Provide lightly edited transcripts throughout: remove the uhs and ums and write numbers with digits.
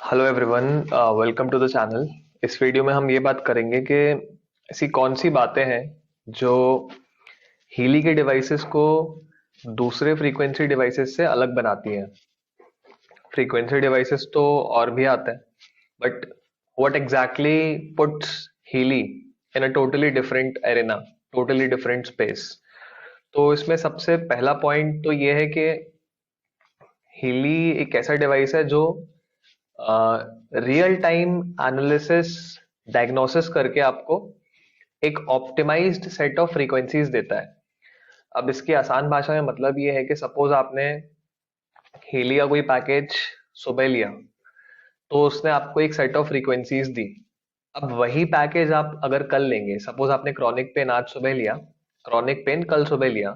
Hello everyone, welcome to the channel. इस video में हम ये बात करेंगे कि ऐसी कौन सी बातें हैं जो हीली के डिवाइसेस को दूसरे फ्रीक्वेंसी डिवाइसेस से अलग बनाती हैं। फ्रीक्वेंसी डिवाइसेस तो और भी आते हैं, but what exactly puts Healy in a totally different arena, totally different space. तो इसमें सबसे पहला पॉइंट तो ये है कि हीली एक ऐसा डिवाइस है जो रियल टाइम एनालिसिस, डायग्नोसिस करके आपको एक ऑप्टिमाइज्ड सेट ऑफ फ्रीक्वेंसीज देता है। अब इसकी आसान भाषा में मतलब ये है कि सपोज आपने हीली का कोई पैकेज सुबह लिया, तो उसने आपको एक सेट ऑफ फ्रीक्वेंसीज दी। अब वही पैकेज आप अगर कल लेंगे, सपोज आपने क्रॉनिक पेन आज सुबह लिया, क्रॉनिक पेन कल सुबह लिया,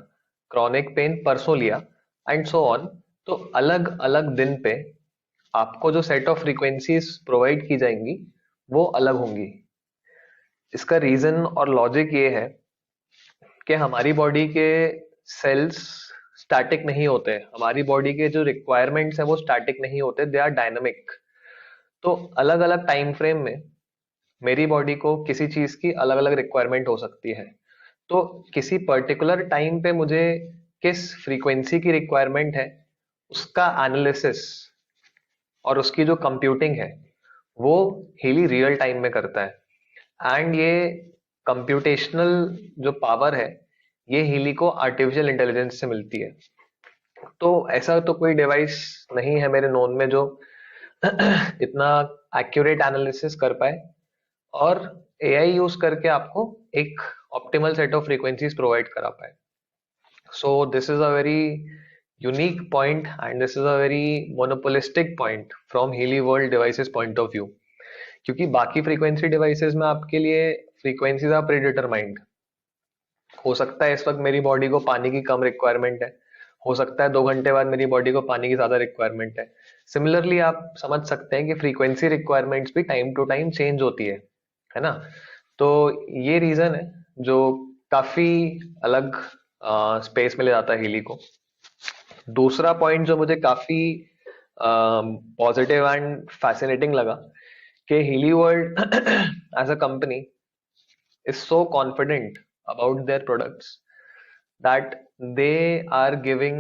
क्रॉनिक पेन परसों लिया, एंड सो ऑन। तो अलग अलग दिन पे आपको जो सेट ऑफ फ्रीक्वेंसीज प्रोवाइड की जाएंगी वो अलग होंगी। इसका रीजन और लॉजिक ये है कि हमारी बॉडी के सेल्स स्टैटिक नहीं होते। हमारी बॉडी के जो रिक्वायरमेंट्स हैं वो स्टैटिक नहीं होते, दे आर डायनामिक। तो अलग अलग टाइम फ्रेम में मेरी बॉडी को किसी चीज की अलग अलग रिक्वायरमेंट हो सकती है। तो किसी पर्टिकुलर टाइम पे मुझे किस फ्रीक्वेंसी की रिक्वायरमेंट है, उसका एनालिसिस और उसकी जो कंप्यूटिंग है वो हीली रियल टाइम में करता है। एंड ये कंप्यूटेशनल जो पावर है, ये हीली को आर्टिफिशियल इंटेलिजेंस से मिलती है। तो ऐसा तो कोई डिवाइस नहीं है मेरे नोन में जो इतना एक्यूरेट एनालिसिस कर पाए और एआई यूज करके आपको एक optimal set of frequencies provide करा पाए। सो this is a very unique point and this is a very monopolistic point from Healy world devices point of view. क्योंकि बाकी फ्रीक्वेंसी डिवाइसेस में आपके लिए फ्रीक्वेंसीज आर प्री डिटरमाइंड। हो सकता है इस वक्त मेरी बॉडी को पानी की कम रिक्वायरमेंट है, हो सकता है 2 घंटे बाद मेरी बॉडी को पानी की ज्यादा रिक्वायरमेंट है। सिमिलरली आप समझ सकते हैं कि फ्रीक्वेंसी रिक्वायरमेंट्स भी टाइम टू टाइम चेंज होती है ना। तो ये रीजन है जो काफी अलग स्पेस में ले जाता है हीली को। दूसरा पॉइंट जो मुझे काफी पॉजिटिव एंड फैसिनेटिंग लगा कि Healy World as a company is so confident about their products that they are giving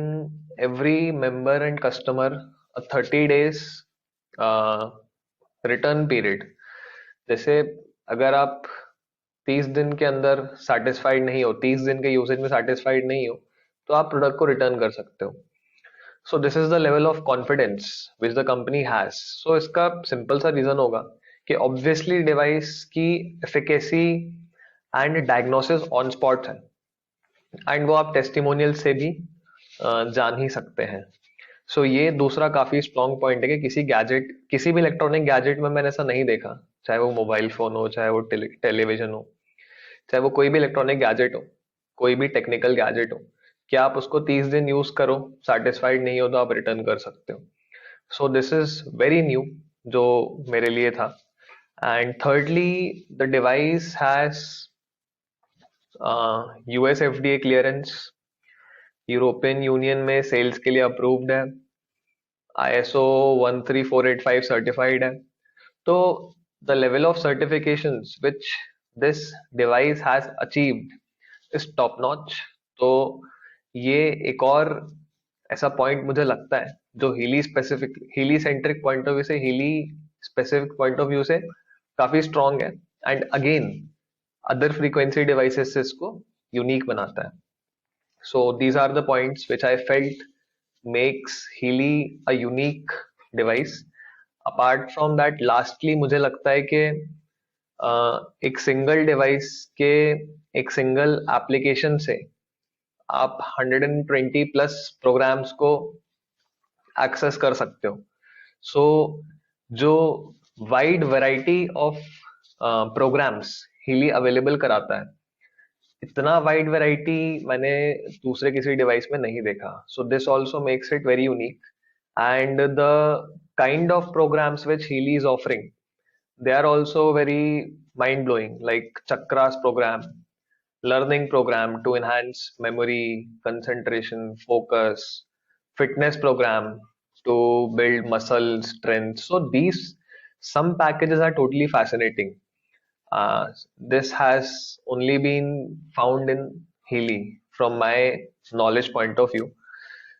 every member and customer a 30 days return period. जैसे अगर आप 30 दिन के अंदर सेटिस्फाइड नहीं हो, 30 दिन के यूसेज में सेटिस्फाइड नहीं हो, तो आप प्रोडक्ट को रिटर्न कर सकते हो। So this is the level of confidence which the company has. So इसका सिंपल सा रीजन होगा कि ऑब्वियसली डिवाइस की efficacy and diagnosis on spot है, एंड वो आप टेस्टिमोनियल से भी जान ही सकते हैं। सो ये दूसरा काफी स्ट्रॉन्ग पॉइंट है कि किसी गैजेट, किसी भी इलेक्ट्रॉनिक गैजेट में मैंने ऐसा नहीं देखा, चाहे वो मोबाइल फोन हो, चाहे वो टेलीविजन हो, चाहे वो कोई भी इलेक्ट्रॉनिक गैजेट हो, कोई भी टेक्निकल गैजेट हो, कि आप उसको 30 दिन यूज करो, सेटिस्फाइड नहीं हो तो आप रिटर्न कर सकते हो। So this is very new जो मेरे लिए था। And thirdly, the device has US FDA clearance, European union में सेल्स के लिए अप्रूव्ड है, आईएसओ 13485 सर्टिफाइड है। तो the level of certifications which this device has achieved is top notch. तो ये एक और ऐसा पॉइंट मुझे लगता है जो Healy specific, Healy centric point of view से, Healy specific point of view से काफी स्ट्रॉन्ग है। And again other frequency devices से इसको यूनिक बनाता है। So these are the points which I felt makes Healy a unique device. Apart from that, lastly मुझे लगता है कि एक सिंगल डिवाइस के, एक सिंगल एप्लीकेशन से आप 120 प्लस प्रोग्राम्स को एक्सेस कर सकते हो। सो जो wide variety of programmes Healy available कराता है, इतना वाइड वैरायटी मैंने दूसरे किसी डिवाइस में नहीं देखा। So this also makes it very unique. And the kind of programs which Healy is offering, they are also very mind blowing, like chakras program, learning program to enhance memory, concentration, focus, fitness program to build muscle strength. So these some packages are totally fascinating. This has only been found in Healy from my knowledge point of view.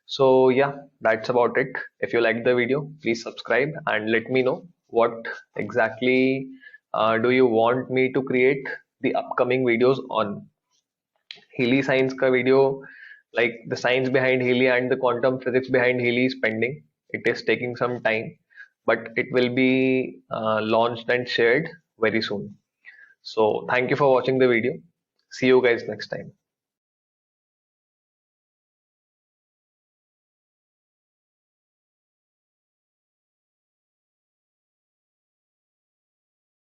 So yeah, that's about it. If you like the video, please subscribe and let me know what exactly do you want me to create the upcoming videos on. Healy science ka video, like the science behind Healy and the quantum physics behind Healy is pending. It is taking some time, but it will be launched and shared very soon. So thank you for watching the video. See you guys next time.